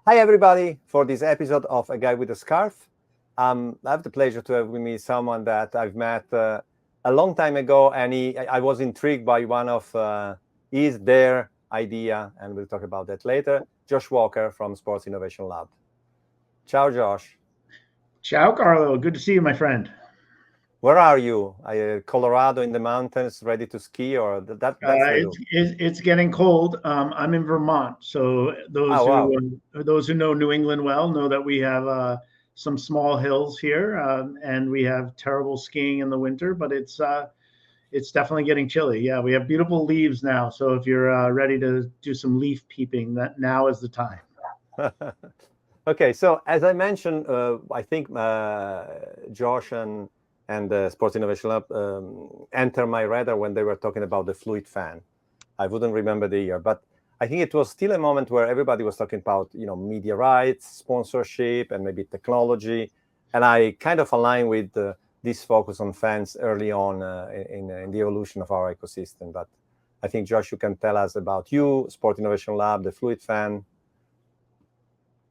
Hi, everybody, for this episode of A Guy with a Scarf. I have the pleasure to have with me someone that I've met a long time ago, and I was intrigued by one of their idea, and we'll talk about that later. Josh Walker from Sports Innovation Lab. Ciao, Josh. Ciao, Carlo. Good to see you, my friend. Where are you? Are you Colorado in the mountains, ready to ski, or that's the look? It's getting cold. I'm in Vermont, so Oh, wow. those who know New England well know that we have some small hills here, and we have terrible skiing in the winter. But it's definitely getting chilly. Yeah, we have beautiful leaves now. So if you're ready to do some leaf peeping, that now is the time. Okay, so as I mentioned, I think Josh and the Sports Innovation Lab enter my radar when they were talking about the fluid fan. I wouldn't remember the year, but I think it was still a moment where everybody was talking about, media rights, sponsorship, and maybe technology. And I kind of align with this focus on fans early on in the evolution of our ecosystem. But I think, Josh, you can tell us about you, Sport Innovation Lab, the fluid fan.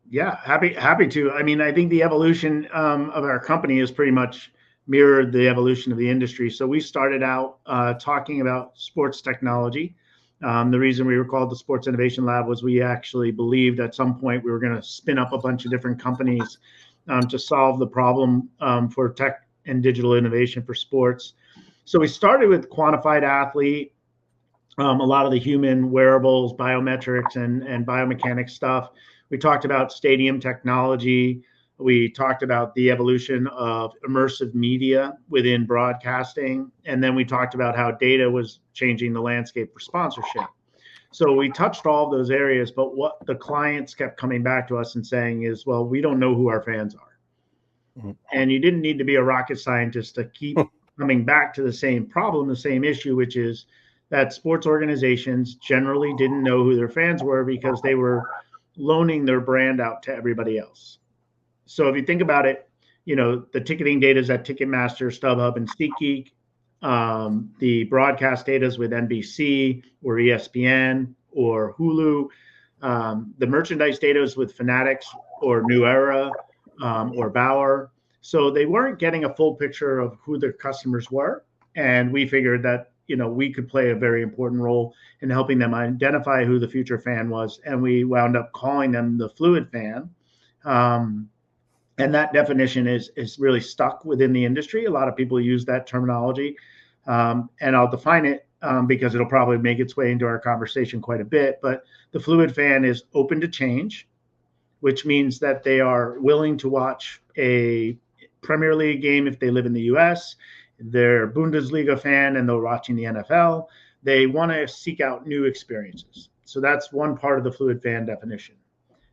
Yeah, happy to. I mean, I think the evolution of our company has pretty much mirrored the evolution of the industry. So we started out talking about sports technology. The reason we were called the Sports Innovation Lab was we actually believed at some point we were going to spin up a bunch of different companies to solve the problem for tech and digital innovation for sports. So we started with quantified athlete, a lot of the human wearables, biometrics, and biomechanics stuff. We talked about stadium technology. We talked about the evolution of immersive media within broadcasting. And then we talked about how data was changing the landscape for sponsorship. So we touched all of those areas, but what the clients kept coming back to us and saying is, well, we don't know who our fans are. Mm-hmm. And you didn't need to be a rocket scientist to keep coming back to the same problem, the same issue, which is that sports organizations generally didn't know who their fans were because they were loaning their brand out to everybody else. So if you think about it, the ticketing data is at Ticketmaster, StubHub, and SeatGeek. The broadcast data is with NBC or ESPN or Hulu. The merchandise data is with Fanatics or New Era or Bauer. So they weren't getting a full picture of who their customers were. And we figured that we could play a very important role in helping them identify who the future fan was. And we wound up calling them the fluid fan. And that definition is really stuck within the industry. A lot of people use that terminology. And I'll define it because it'll probably make its way into our conversation quite a bit. But the fluid fan is open to change, which means that they are willing to watch a Premier League game if they live in the US. They're Bundesliga fan and they're watching the NFL. They want to seek out new experiences. So that's one part of the fluid fan definition.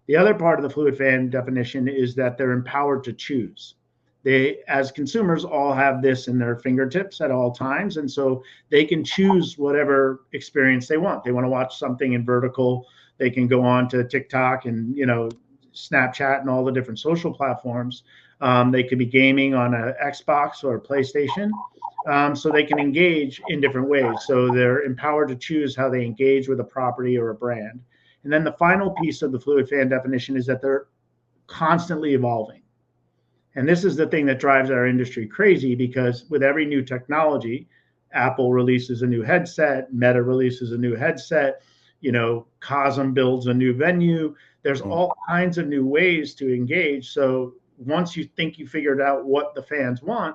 The other part of the fluid fan definition is that they're empowered to choose. They, as consumers, all have this in their fingertips at all times. And so they can choose whatever experience they want. They want to watch something in vertical. They can go on to TikTok and, Snapchat and all the different social platforms. They could be gaming on an Xbox or a PlayStation. So they can engage in different ways. So they're empowered to choose how they engage with a property or a brand. And then the final piece of the fluid fan definition is that they're constantly evolving. And this is the thing that drives our industry crazy because with every new technology, Apple releases a new headset, Meta releases a new headset, Cosm builds a new venue. There's all kinds of new ways to engage. So once you think you figured out what the fans want,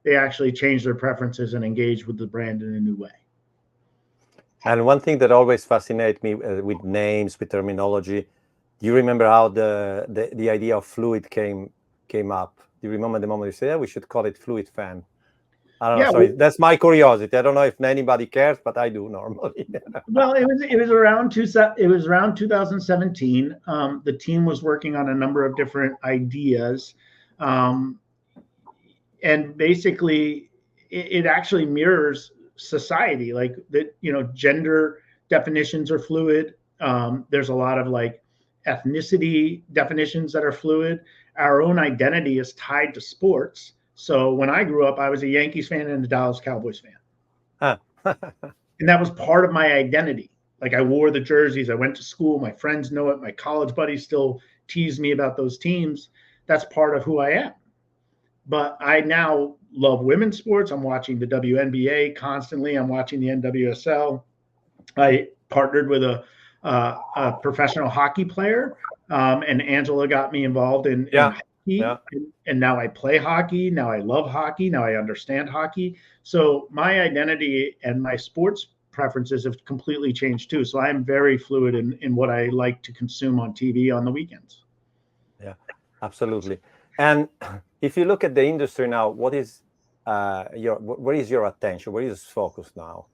they actually change their preferences and engage with the brand in a new way. And one thing that always fascinates me with names, with terminology, do you remember how the idea of fluid came up? Do you remember the moment you said, we should call it fluid fan? I don't know. Sorry, that's my curiosity. I don't know if anybody cares, but I do normally. Well, it was around 2017. The team was working on a number of different ideas, and basically, it actually mirrors society. Like that, gender definitions are fluid. There's a lot of ethnicity definitions that are fluid. Our own identity is tied to sports. So when I grew up, I was a Yankees fan and a Dallas Cowboys fan. And that was part of my identity. Like I wore the jerseys. I went to school. My friends know it. My college buddies still tease me about those teams. That's part of who I am. But I now love women's sports. I'm watching the WNBA constantly. I'm watching the NWSL. I partnered with a professional hockey player, and Angela got me involved in hockey. Yeah. And now I play hockey. Now I love hockey. Now I understand hockey. So my identity and my sports preferences have completely changed too. So I'm very fluid in what I like to consume on TV on the weekends. Yeah, absolutely. And if you look at the industry now, where is your attention? Where is focus now?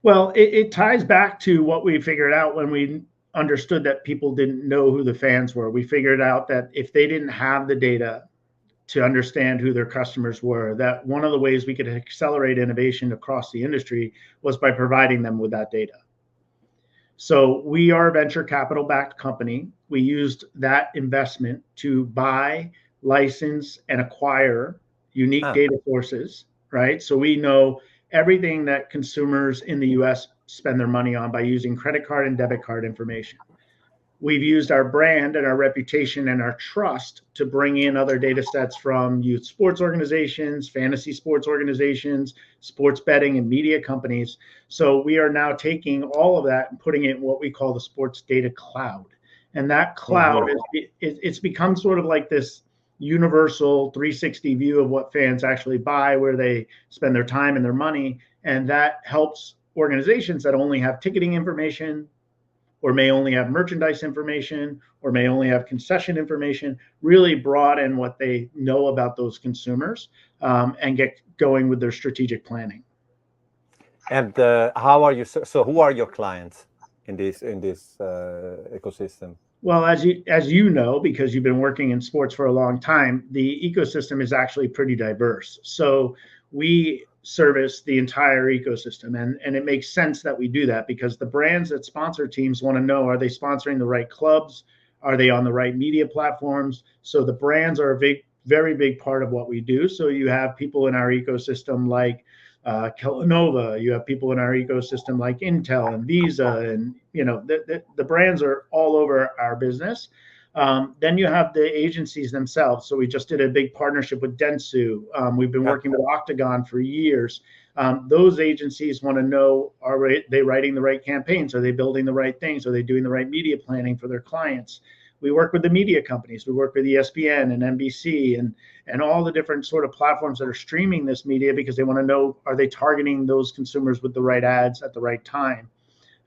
Well, it ties back to what we figured out when we understood that people didn't know who the fans were. We figured out that if they didn't have the data to understand who their customers were, that one of the ways we could accelerate innovation across the industry was by providing them with that data. So we are a venture capital backed company. We used that investment to buy, license, and acquire unique data sources, right? So we know everything that consumers in the US spend their money on by using credit card and debit card information. We've used our brand and our reputation and our trust to bring in other data sets from youth sports organizations, fantasy sports organizations, sports betting, and media companies. So we are now taking all of that and putting it in what we call the sports data cloud. And that cloud, it's become sort of like this universal 360 view of what fans actually buy, where they spend their time and their money. And that helps organizations that only have ticketing information, or may only have merchandise information, or may only have concession information, really broaden what they know about those consumers, and get going with their strategic planning. And how are you? So who are your clients in this ecosystem? Well, as you know, because you've been working in sports for a long time, the ecosystem is actually pretty diverse. So we service the entire ecosystem, and it makes sense that we do that, because the brands that sponsor teams want to know, are they sponsoring the right clubs? Are they on the right media platforms? So the brands are a very big part of what we do. So you have people in our ecosystem like Kellanova, you have people in our ecosystem like Intel and Visa, and the brands are all over our business. Then you have the agencies themselves. So we just did a big partnership with Dentsu. We've been working with Octagon for years. Those agencies want to know, are they writing the right campaigns? Are they building the right things? Are they doing the right media planning for their clients? We work with the media companies. We work with ESPN and NBC and all the different sort of platforms that are streaming this media, because they want to know, are they targeting those consumers with the right ads at the right time?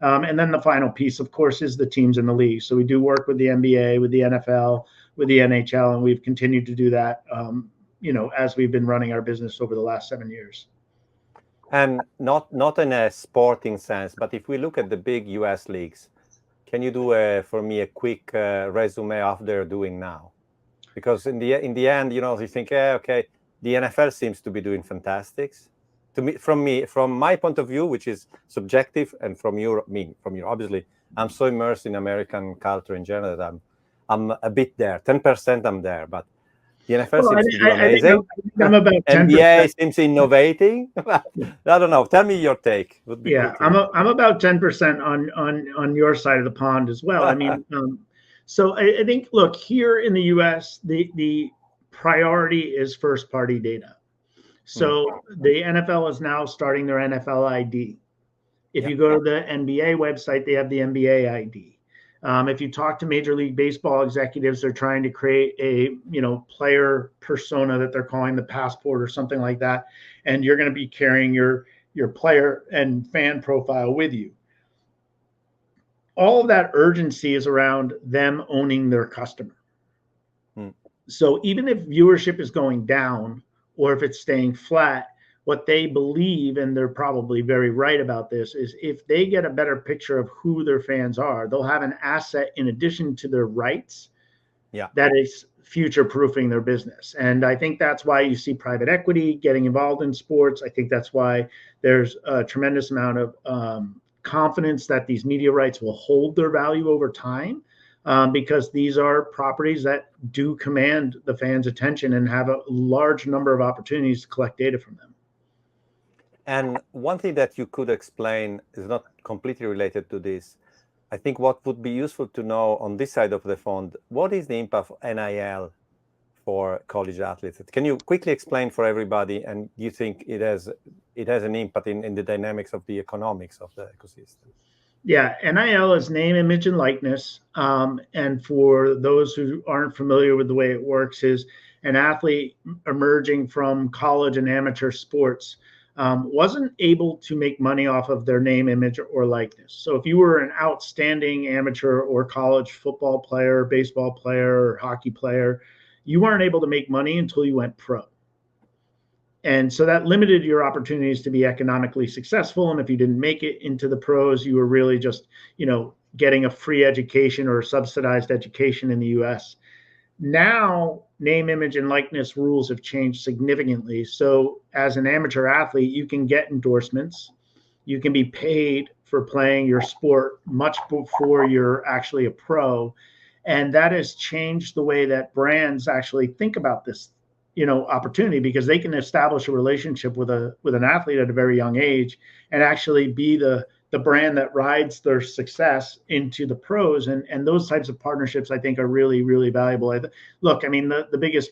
And then the final piece, of course, is the teams in the league. So we do work with the NBA, with the NFL, with the NHL, and we've continued to do that, as we've been running our business over the last 7 years. And not in a sporting sense, but if we look at the big US leagues, can you do for me a quick resume of they're doing now? Because in the end, you think, okay, the NFL seems to be doing fantastic. From my point of view, which is subjective, and from your, obviously, I'm so immersed in American culture in general that I'm a bit there. 10% I'm there, but the NFL seems to be amazing. I think I'm about 10%. NBA seems innovating. I don't know. Tell me your take. Would be yeah, I'm about 10% on your side of the pond as well. I mean, so I think, look, here in the US, the priority is first party data. So the NFL is now starting their NFL ID. If you go to the NBA website, they have the NBA ID. If you talk to Major League Baseball executives, they're trying to create a player persona that they're calling the passport or something like that, and you're going to be carrying your player and fan profile with you. All of that urgency is around them owning their customer. So even if viewership is going down, or if it's staying flat, what they believe, and they're probably very right about this, is if they get a better picture of who their fans are, they'll have an asset in addition to their rights that is future-proofing their business. And I think that's why you see private equity getting involved in sports. I think that's why there's a tremendous amount of confidence that these media rights will hold their value over time. Because these are properties that do command the fans' attention and have a large number of opportunities to collect data from them. And one thing that you could explain is not completely related to this. I think what would be useful to know on this side of the fund, what is the impact of NIL for college athletes? Can you quickly explain for everybody? And you think it has an impact in the dynamics of the economics of the ecosystem? Yeah, NIL is name, image, and likeness. And for those who aren't familiar with the way it works, is an athlete emerging from college and amateur sports wasn't able to make money off of their name, image, or likeness. So if you were an outstanding amateur or college football player, baseball player, or hockey player, you weren't able to make money until you went pro. And so that limited your opportunities to be economically successful. And if you didn't make it into the pros, you were really just, getting a free education or subsidized education in the US. Now, name, image, and likeness rules have changed significantly. So as an amateur athlete, you can get endorsements. You can be paid for playing your sport much before you're actually a pro. And that has changed the way that brands actually think about this opportunity, because they can establish a relationship with an athlete at a very young age and actually be the brand that rides their success into the pros. And those types of partnerships, I think, are really, really valuable. Look, I mean, the biggest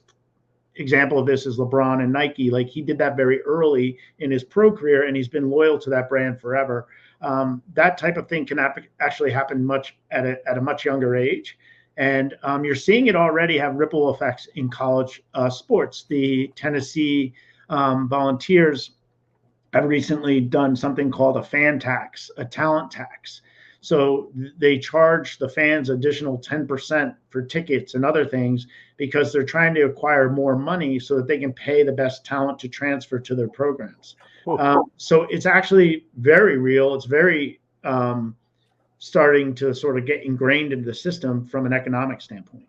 example of this is LeBron and Nike. Like, he did that very early in his pro career, and he's been loyal to that brand forever. That type of thing can actually happen at a much younger age. And you're seeing it already have ripple effects in college sports. The Tennessee Volunteers have recently done something called a fan tax, a talent tax. So they charge the fans additional 10% for tickets and other things, because they're trying to acquire more money so that they can pay the best talent to transfer to their programs. So it's actually very real. It's very starting to sort of get ingrained into the system from an economic standpoint.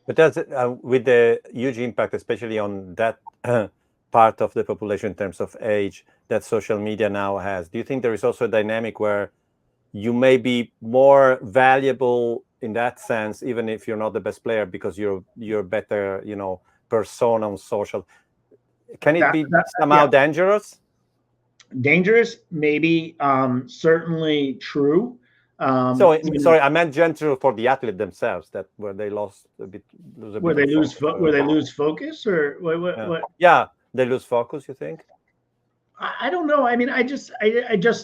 But does it, with the huge impact, especially on that part of the population in terms of age, that social media now has, do you think there is also a dynamic where you may be more valuable in that sense, even if you're not the best player, because you're better, persona on social? Can it be somehow dangerous? Dangerous, maybe. Certainly true. Sorry, I meant gentle for the athlete themselves, that where they lose a bit. Where they lose focus, or what? Yeah, they lose focus. You think? I don't know. I mean, I just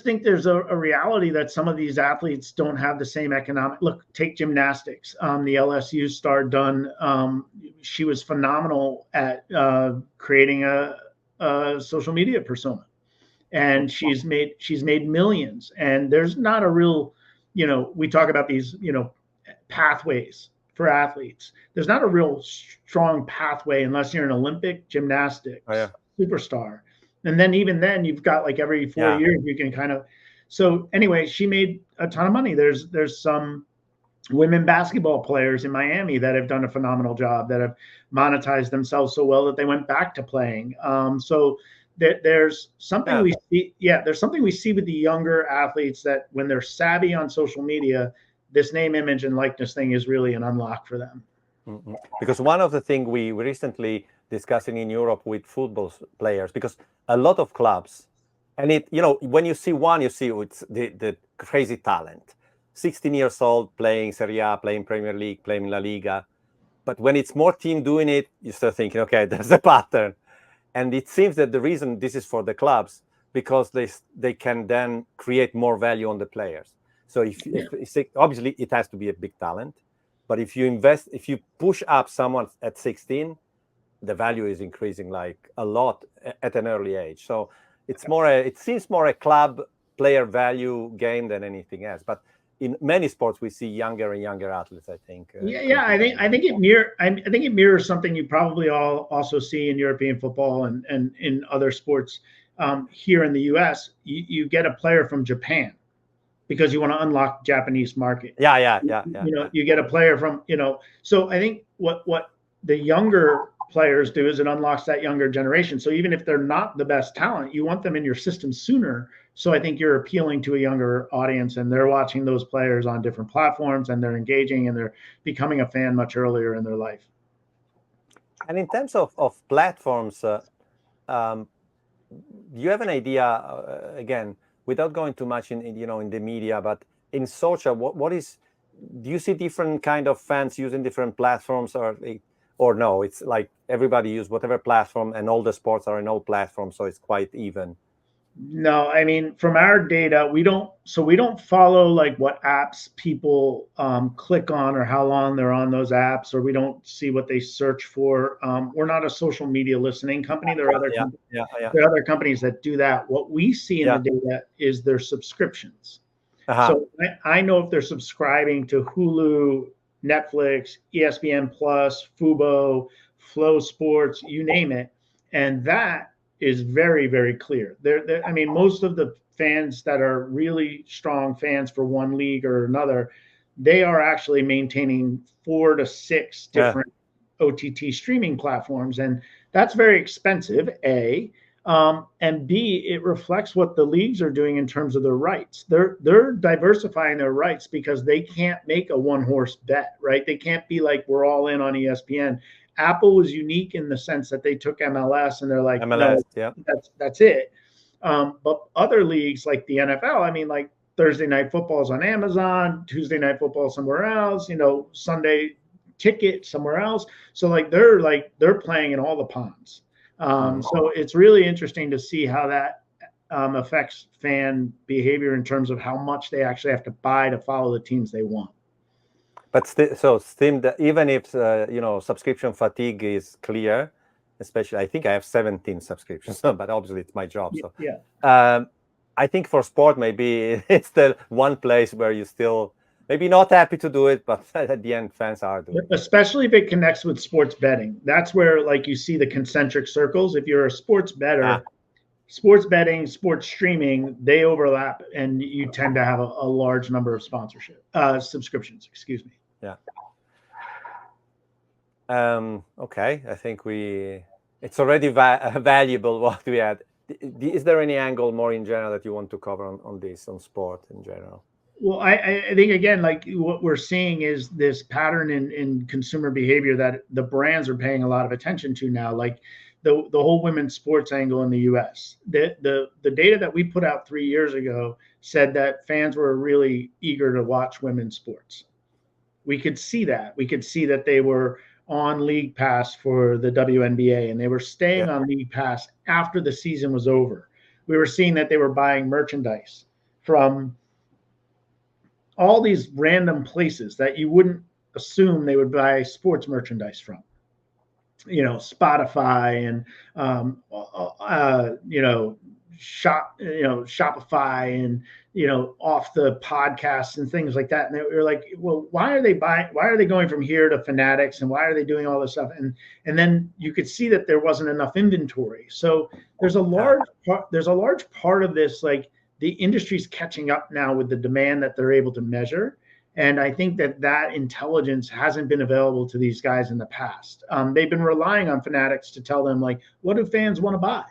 think there's a reality that some of these athletes don't have the same economic. Look, take gymnastics. The LSU star Dunn, she was phenomenal at creating a social media persona, and she's made millions. And there's not a real, we talk about these, pathways for athletes. There's not a real strong pathway unless you're an Olympic gymnastics superstar. And then even then, you've got like every 4 years you can kind of. So anyway, she made a ton of money. There's some women basketball players in Miami that have done a phenomenal job, that have monetized themselves so well that they went back to playing. So there's something we see. Yeah, there's something we see with the younger athletes, that when they're savvy on social media, this name, image, and likeness thing is really an unlock for them. Mm-hmm. Because one of the things we recently discussing in Europe with football players, because a lot of clubs, and when you see one, you see it's the crazy talent, 16 years old, playing Serie A, playing Premier League, playing La Liga. But when it's more team doing it, you start thinking, okay, there's a pattern. And it seems that the reason this is for the clubs, because they can then create more value on the players. So if obviously it has to be a big talent, but if you push up someone at 16, the value is increasing like a lot at an early age. So it seems more a club player value game than anything else. But in many sports, we see younger and younger athletes, I think. I think it mirrors something you probably all also see in European football and in other sports. Here in the US, you get a player from Japan because you want to unlock the Japanese market. You get a player from, so I think what the younger players do is it unlocks that younger generation. So even if they're not the best talent, you want them in your system sooner. So I think you're appealing to a younger audience, and they're watching those players on different platforms, and they're engaging, and they're becoming a fan much earlier in their life. And in terms of platforms, do you have an idea, again, without going too much in the media, but in social, do you see different kind of fans using different platforms, or no? It's like everybody use whatever platform, and all the sports are in all platforms, so it's quite even. No, I mean, from our data, we don't follow like what apps people click on or how long they're on those apps, or we don't see what they search for. We're not a social media listening company. There are other companies that do that. What we see in the data is their subscriptions. So I know if they're subscribing to Hulu, Netflix, ESPN Plus, Fubo, Flow Sports, you name it, and that is very, very clear. I mean, most of the fans that are really strong fans for one league or another, they are actually maintaining 4 to 6 different OTT streaming platforms, and that's very expensive. And B, it reflects what the leagues are doing in terms of their rights. They're diversifying their rights because they can't make a one-horse bet, right? They can't be like, we're all in on ESPN. Apple was unique in the sense that they took MLS and they're like, MLS, no, that's it. But other leagues like the NFL, I mean, like Thursday Night Football is on Amazon, Tuesday Night Football somewhere else, Sunday Ticket somewhere else. So they're playing in all the ponds. So it's really interesting to see how that affects fan behavior in terms of how much they actually have to buy to follow the teams they want. But Steam, even if subscription fatigue is clear, especially I think I have 17 subscriptions, but obviously it's my job. So I think for sport maybe it's the one place where you still maybe not happy to do it, but at the end fans are doing it. Especially if it connects with sports betting. That's where like you see the concentric circles. If you're a sports bettor, sports betting, sports streaming, they overlap, and you tend to have a large number of subscriptions. Excuse me. Yeah. Okay. I think it's already valuable what we had. Is there any angle more in general that you want to cover on this, on sport in general? Well, I think again, like what we're seeing is this pattern in consumer behavior that the brands are paying a lot of attention to now. Like the whole women's sports angle in the U.S. The data that we put out 3 years ago said that fans were really eager to watch women's sports. We could see that. We could see that they were on League Pass for the WNBA, and they were staying on League Pass after the season was over. We were seeing that they were buying merchandise from all these random places that you wouldn't assume they would buy sports merchandise from. Spotify and Shopify and off the podcasts and things like that. And they were like, well, why are they going from here to Fanatics, and why are they doing all this stuff? And then you could see that there wasn't enough inventory. So there's a large part of this, like the industry's catching up now with the demand that they're able to measure. And I think that intelligence hasn't been available to these guys in the past. They've been relying on Fanatics to tell them, like, what do fans want to buy?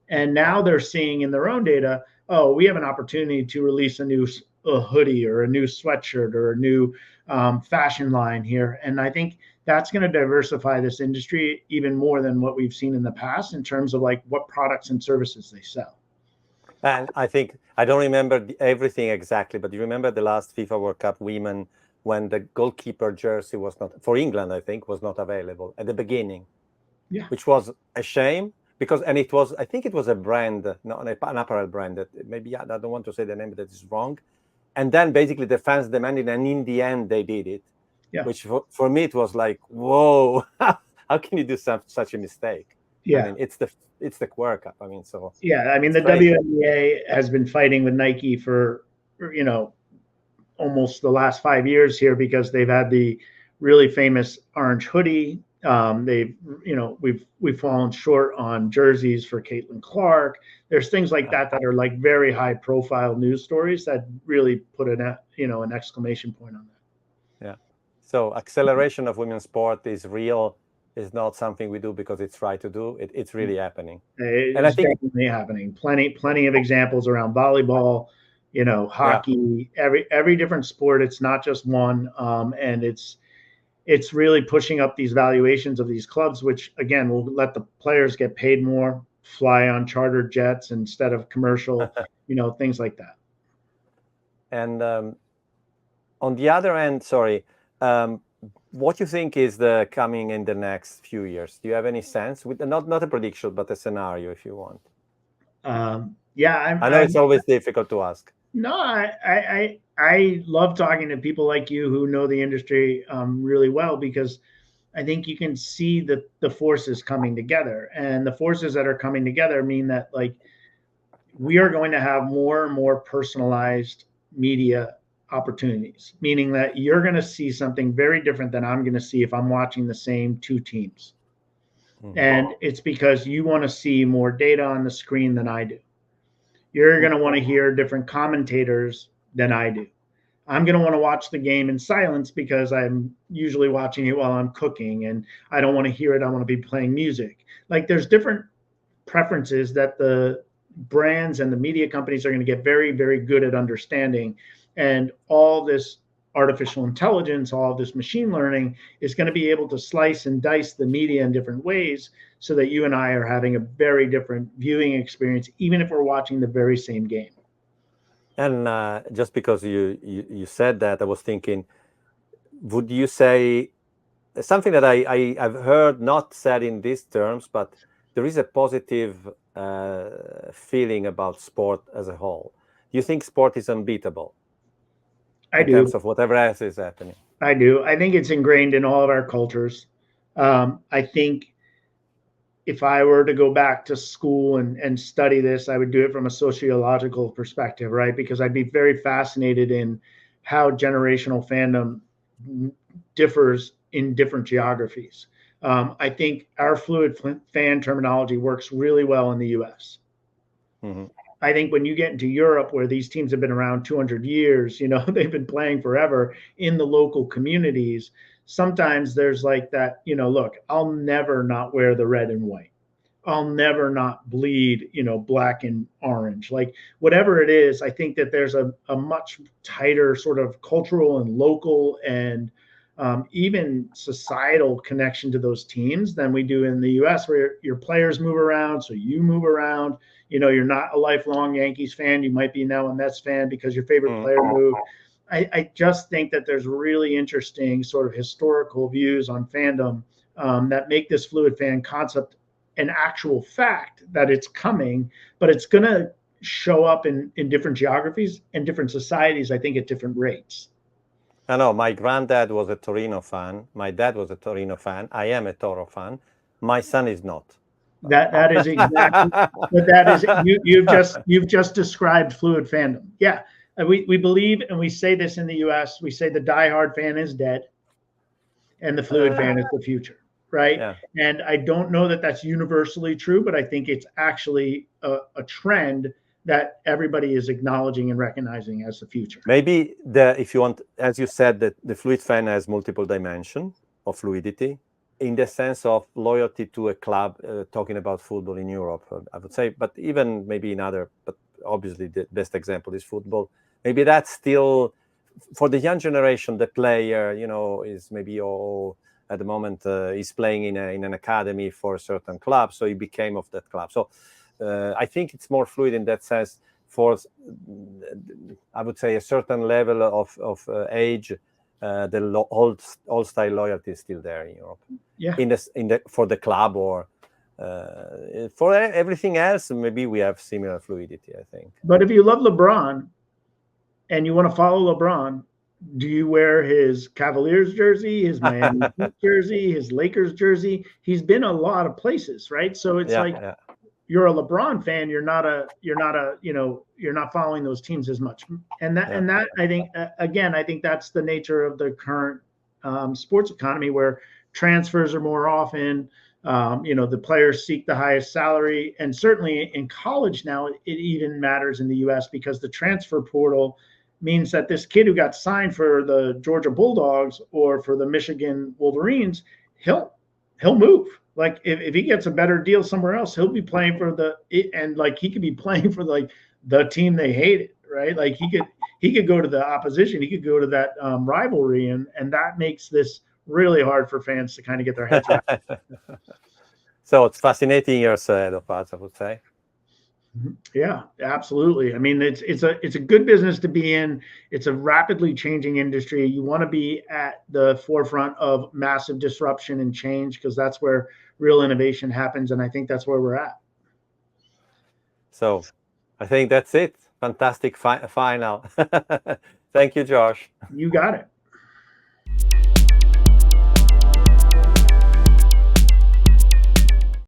And now they're seeing in their own data, oh, we have an opportunity to release a new hoodie or a new sweatshirt or a new fashion line here. And I think that's going to diversify this industry even more than what we've seen in the past in terms of like what products and services they sell. And I think, I don't remember everything exactly, but you remember the last FIFA World Cup women when the goalkeeper jersey was not, for England, I think, was not available at the beginning, which was a shame because, and it was, I think it was a brand, not an apparel brand that maybe, I don't want to say the name, that is wrong. And then basically the fans demanded, and in the end they did it, which for me, it was like, whoa, how can you do such a mistake? Yeah. I mean, it's the World Cup. I mean, so the WNBA has been fighting with Nike for almost the last 5 years here because they've had the really famous orange hoodie. We've fallen short on jerseys for Caitlin Clark. There's things like that are like very high profile news stories that really put an exclamation point on that. Yeah. So acceleration of women's sport is real. Is not something we do because it's right to do. It's really happening. And I think definitely happening. Plenty of examples around volleyball, hockey, every different sport. It's not just one. And it's really pushing up these valuations of these clubs, which again will let the players get paid more, fly on chartered jets instead of commercial, things like that. And on the other end, what you think is the coming in the next few years? Do you have any sense? With not a prediction, but a scenario, if you want. Yeah, I know it's always difficult to ask. No, I love talking to people like you who know the industry really well, because I think you can see the forces coming together, and the forces that are coming together mean that, like, we are going to have more and more personalized media opportunities, meaning that you're going to see something very different than I'm going to see if I'm watching the same two teams. Mm-hmm. And it's because you want to see more data on the screen than I do. You're going to want to hear different commentators than I do. I'm going to want to watch the game in silence because I'm usually watching it while I'm cooking, and I don't want to hear it. I want to be playing music. Like, there's different preferences that the brands and the media companies are going to get very, very good at understanding. And all this artificial intelligence, all of this machine learning is going to be able to slice and dice the media in different ways, so that you and I are having a very different viewing experience, even if we're watching the very same game. And just because you said that, I was thinking, would you say something that I've heard, not said in these terms, but there is a positive feeling about sport as a whole? Do you think sport is unbeatable? In terms of whatever else is happening? I do. I think it's ingrained in all of our cultures. I think if I were to go back to school and study this, I would do it from a sociological perspective, right? Because I'd be very fascinated in how generational fandom differs in different geographies. I think our fluid fan terminology works really well in the US. Mm-hmm. I think when you get into Europe, where these teams have been around 200 years, they've been playing forever in the local communities. Sometimes there's like that, look, I'll never not wear the red and white. I'll never not bleed, black and orange. Like, whatever it is, I think that there's a much tighter sort of cultural and local and even societal connection to those teams than we do in the US, where your players move around, so you move around. You're not a lifelong Yankees fan. You might be now a Mets fan because your favorite player moved. I just think that there's really interesting sort of historical views on fandom that make this fluid fan concept an actual fact that it's coming, but it's going to show up in different geographies and different societies, I think, at different rates. I know my granddad was a Torino fan. My dad was a Torino fan. I am a Toro fan. My son is not. That is exactly, but that is you've just described fluid fandom. Yeah, we believe, and we say this in the U.S. We say the diehard fan is dead, and the fluid fan is the future, right? Yeah. And I don't know that that's universally true, but I think it's actually a trend that everybody is acknowledging and recognizing as the future. Maybe if you want, as you said, that the fluid fan has multiple dimensions of fluidity, in the sense of loyalty to a club, talking about football in Europe, I would say, but even maybe in other, but obviously the best example is football. Maybe that's still, for the young generation, the player, is maybe at the moment he's playing in an academy for a certain club, so he became of that club. So I think it's more fluid in that sense for, I would say, a certain level of age. The old style loyalty is still there in Europe. Yeah. For the club, or for everything else, maybe we have similar fluidity, I think. But if you love LeBron and you want to follow LeBron, do you wear his Cavaliers jersey, his Miami Heat jersey, his Lakers jersey? He's been a lot of places, right? So it's you're a LeBron fan. You're not following those teams as much. And that I think, again, I think that's the nature of the current sports economy, where transfers are more often. The players seek the highest salary, and certainly in college now, it even matters in the U.S. because the transfer portal means that this kid who got signed for the Georgia Bulldogs or for the Michigan Wolverines, he'll move. Like, if he gets a better deal somewhere else, he'll be playing for he could be playing for the team they hated, right? Like, he could go to the opposition, he could go to that rivalry, and that makes this really hard for fans to kind of get their heads around. So it's fascinating years ahead of us, I would say. Yeah, absolutely. I mean, it's a good business to be in. It's a rapidly changing industry. You want to be at the forefront of massive disruption and change because that's where real innovation happens, and I think that's where we're at. So I think that's it. Fantastic final. Thank you, Josh. You got it.